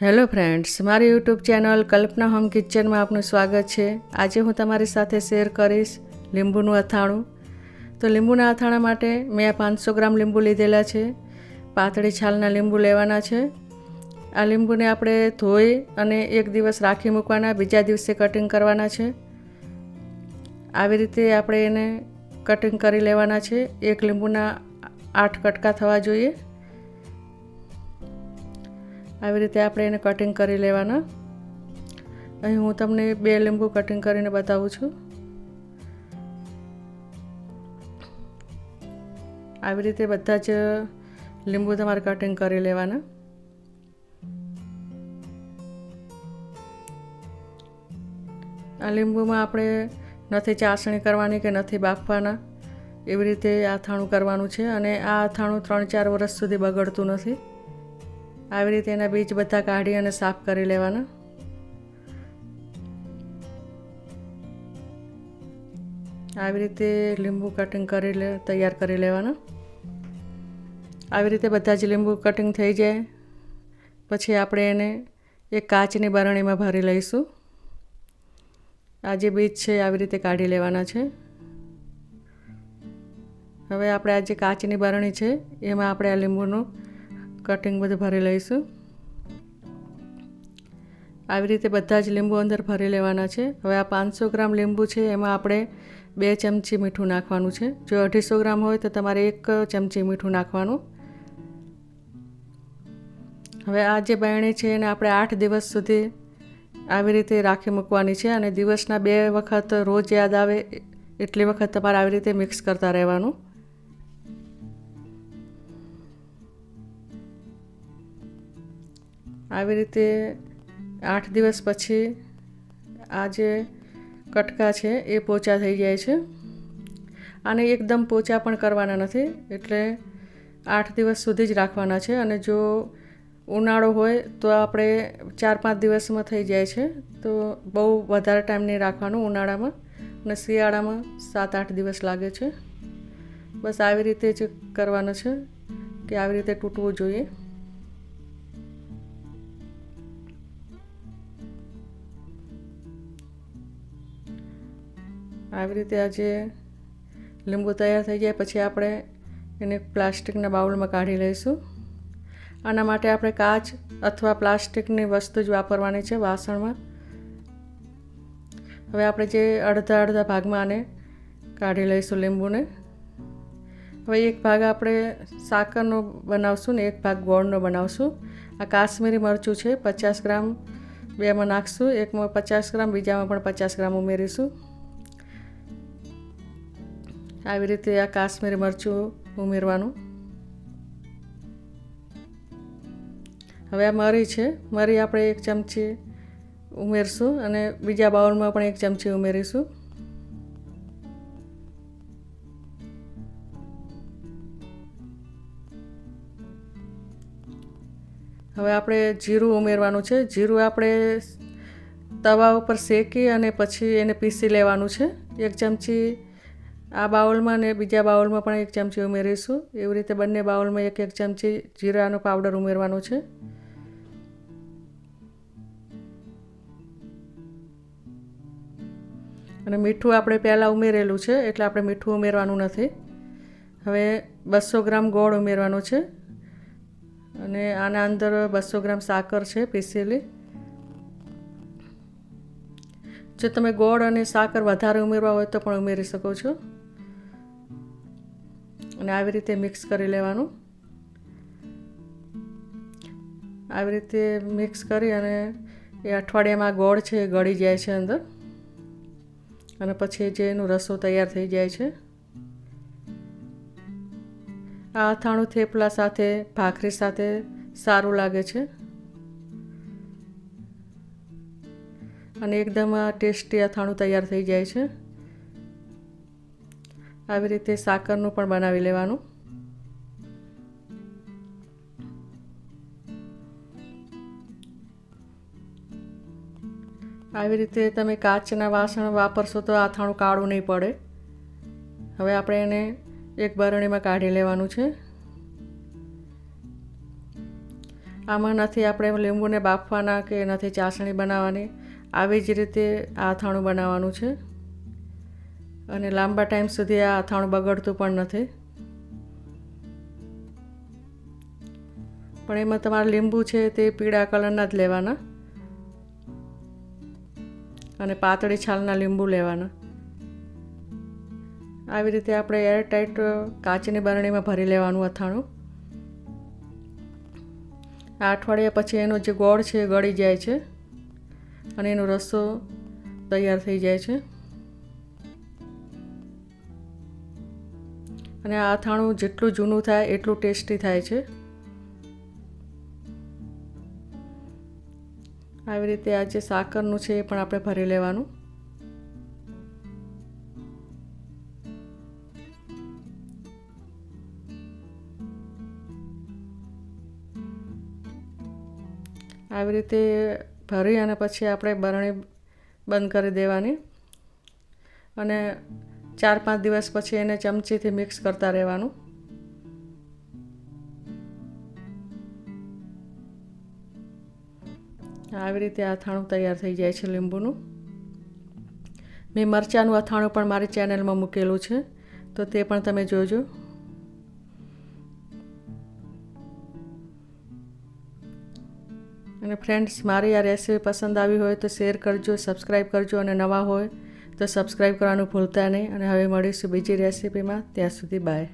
Hello friends, મારી YouTube channel કલ્પના home કિચનમાં આપનું સ્વાગત છે। આજે હું તમારી સાથે શેર કરીશ લીંબુનું અથાણું। તો લીંબુના અથાણા માટે મેં 500 ગ્રામ લીંબુ લીધેલા છે। પાતળી છાલના લીંબુ લેવાના છે। આ લીંબુને આપણે ધોઈ અને એક દિવસ રાખી મૂકવાના, બીજા દિવસે કટિંગ કરવાના છે। આવી રીતે આપણે એને કટિંગ કરી લેવાના છે। એક લીંબુના 8 કટકા થવા જોઈએ। આવી રીતે આપણે એને કટિંગ કરી લેવાના। અહીં હું તમને 2 લીંબુ કટિંગ કરીને બતાવું છું। આવી રીતે બધા જ લીંબુ તમારે કટિંગ કરી લેવાના। આ લીંબુમાં આપણે નથી ચાસણી કરવાની કે નથી બાફવાના, એવી રીતે અથાણું કરવાનું છે અને આ અથાણું 3-4 વર્ષ સુધી બગડતું નથી। આવી રીતે એના બીજ બધા કાઢી અને સાફ કરી લેવાના। આવી રીતે લીંબુ કટિંગ કરી તૈયાર કરી લેવાના। આવી રીતે બધા જ લીંબુ કટિંગ થઈ જાય પછી આપણે એને એક કાચની બરણીમાં ભરી લઈશું। આ જે બીજ છે આવી રીતે કાઢી લેવાના છે। હવે આપણે આ જે કાચની બરણી છે એમાં આપણે આ લીંબુનું કટિંગ બધું ભરી લઈશું। આવી રીતે બધા જ લીંબુ અંદર ભરી લેવાના છે। હવે આ 500 ગ્રામ લીંબુ છે એમાં આપણે 2 ચમચી મીઠું નાખવાનું છે। જો 250 ગ્રામ હોય તો તમારે 1 ચમચી મીઠું નાખવાનું। હવે આ જે બરણી છે એને આપણે 8 દિવસ સુધી આવી રીતે રાખી મૂકવાની છે અને દિવસના 2 વખત રોજ યાદ આવે એટલી વખત તમારે આવી રીતે મિક્સ કરતા રહેવાનું। આવી રીતે 8 દિવસ પછી આ જે કટકા છે એ પોચા થઈ જાય છે। આને એકદમ પોચા પણ કરવાના નથી, એટલે 8 દિવસ સુધી જ રાખવાના છે। અને જો ઉનાળો હોય તો આપણે 4-5 દિવસમાં થઈ જાય છે, તો બહુ વધારે ટાઈમ નહીં રાખવાનું ઉનાળામાં, અને શિયાળામાં 7-8 દિવસ લાગે છે। બસ આવી રીતે જ કરવાનું છે કે આવી રીતે તૂટવું જોઈએ। આવી રીતે આ જે લીંબુ તૈયાર થઈ જાય પછી આપણે એને પ્લાસ્ટિકના બાઉલમાં કાઢી લઈશું। આના માટે આપણે કાચ અથવા પ્લાસ્ટિકની વસ્તુ જ વાપરવાની છે વાસણમાં। હવે આપણે જે અડધા ભાગમાં આને કાઢી લઈશું લીંબુને। હવે એક ભાગ આપણે સાકરનો બનાવશું ને એક ભાગ ગોળનો બનાવશું। આ કાશ્મીરી મરચું છે 50 ગ્રામ, બેમાં નાખશું, એકમાં 50 ગ્રામ, બીજામાં પણ 50 ગ્રામ ઉમેરીશું। આવી રીતે આ કાશ્મીરી મરચું ઉમેરવાનું। હવે આ મરી છે, મરી આપણે 1 ચમચી ઉમેરશું અને બીજા બાઉલમાં પણ 1 ચમચી ઉમેરીશું। હવે આપણે જીરું ઉમેરવાનું છે। જીરું આપણે તવા ઉપર શેકી અને પછી એને પીસી લેવાનું છે। 1 ચમચી આ બાઉલમાં ને બીજા બાઉલમાં પણ 1 ચમચી ઉમેરીશું। એવી રીતે બંને બાઉલમાં 1-1 ચમચી જીરાનો પાવડર ઉમેરવાનો છે। અને મીઠું આપણે પહેલાં ઉમેરેલું છે એટલે આપણે મીઠું ઉમેરવાનું નથી। હવે 200 ગ્રામ ગોળ ઉમેરવાનો છે અને આના અંદર 200 ગ્રામ સાકર છે પીસેલી। જો તમે ગોળ અને સાકર વધારે ઉમેરવા હોય તો પણ ઉમેરી શકો છો। અને આવી રીતે મિક્સ કરી લેવાનું। આવી રીતે મિક્સ કરી અને એ અઠવાડિયામાં ગોળ છે એ ગળી જાય છે અંદર, અને પછી જે એનું રસો તૈયાર થઈ જાય છે। આ અથાણું થેપલા સાથે, ભાખરી સાથે સારું લાગે છે અને એકદમ ટેસ્ટી અથાણું તૈયાર થઈ જાય છે। આવી રીતે સાકરનું પણ બનાવી લેવાનું। આવી રીતે તમે કાચના વાસણ વાપરશો તો અથાણું કાળું નહીં પડે। હવે આપણે એને એક બરણીમાં કાઢી લેવાનું છે। આમાં નથી આપણે લીંબુને બાફવાના કે નથી ચાસણી બનાવવાની, આવી જ રીતે આ અથાણું બનાવવાનું છે અને લાંબા ટાઈમ સુધી આ અથાણું બગડતું પણ નથી. પણ એમાં તમારે લીંબુ છે તે પીળા કલરના જ લેવાના અને પાતળી છાલના લીંબુ લેવાના. આવી રીતે આપણે એરટાઈટ કાચની બરણીમાં ભરી લેવાનું અથાણું. આ અઠવાડિયા પછી એનો જે ગોળ છે એ ગળી જાય છે અને એનો રસો તૈયાર થઈ જાય છે. અને આ અથાણું જેટલું જૂનું થાય એટલું ટેસ્ટી થાય છે. આવી રીતે આ જે સાકરનું છે એ પણ આપણે ભરી લેવાનું. આવી રીતે ભરી અને પછી આપણે બરણી બંધ કરી દેવાની અને 4-5 દિવસ પછી એને ચમચીથી મિક્સ કરતા રહેવાનું. આવી રીતે અથાણું તૈયાર થઈ જાય છે લીંબુનું. મેં મરચાંનું અથાણું પણ મારી ચેનલમાં મૂકેલું છે, તો તે પણ તમે જોજો. અને ફ્રેન્ડ્સ, મારી આ રેસીપી પસંદ આવી હોય તો શેર કરજો, સબસ્ક્રાઈબ કરજો અને નવા હોય તો સબસ્ક્રાઈબ કરવાનું ભૂલતા નહીં. અને હવે મળીશું બીજી રેસીપીમાં. ત્યાં સુધી બાય.